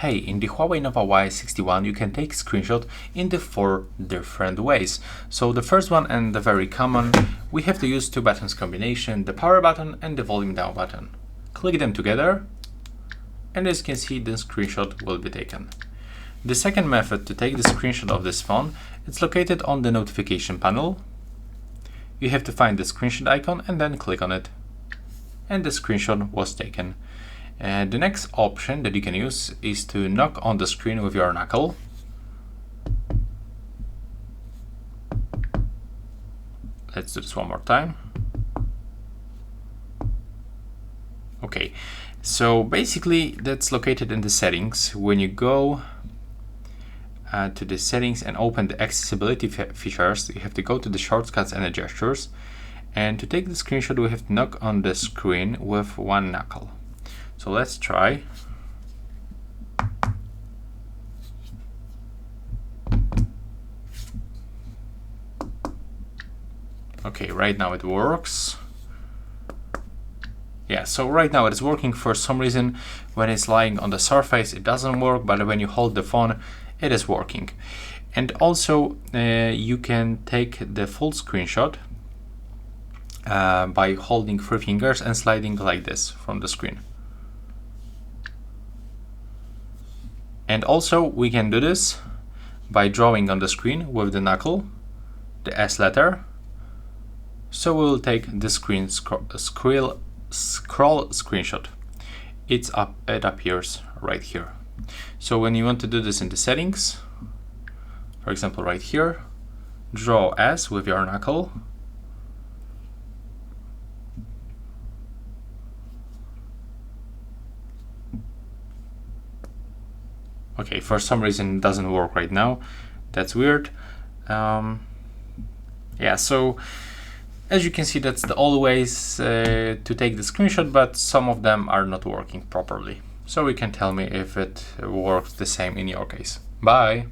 Hey, in the Huawei Nova Y61 you can take screenshot in the 4 different ways. So the first one, and the very common, we have to use 2 buttons combination, the power button and the volume down button. Click them together and as you can see the screenshot will be taken. The second method to take the screenshot of this phone, it's located on the notification panel. You have to find the screenshot icon and then click on it. And the screenshot was taken. The next option that you can use is to knock on the screen with your knuckle. Let's do this one more time. Okay, so basically that's located in the settings. When you go to the settings and open the accessibility features, you have to go to the shortcuts and the gestures. And to take the screenshot, we have to knock on the screen with one knuckle. So let's try. Okay, right now it works. Yeah, so right now it is working. For some reason, when it's lying on the surface, it doesn't work, but when you hold the phone, it is working. And also, you can take the full screenshot by holding 3 fingers and sliding like this from the screen. And also we can do this by drawing on the screen with the knuckle, the S letter. So we will take the screen scroll screenshot. It appears right here. So when you want to do this in the settings, for example right here, draw S with your knuckle. Okay, for some reason it doesn't work right now. That's weird. Yeah, so as you can see, that's the all ways to take the screenshot, but some of them are not working properly. So you can tell me if it works the same in your case. Bye!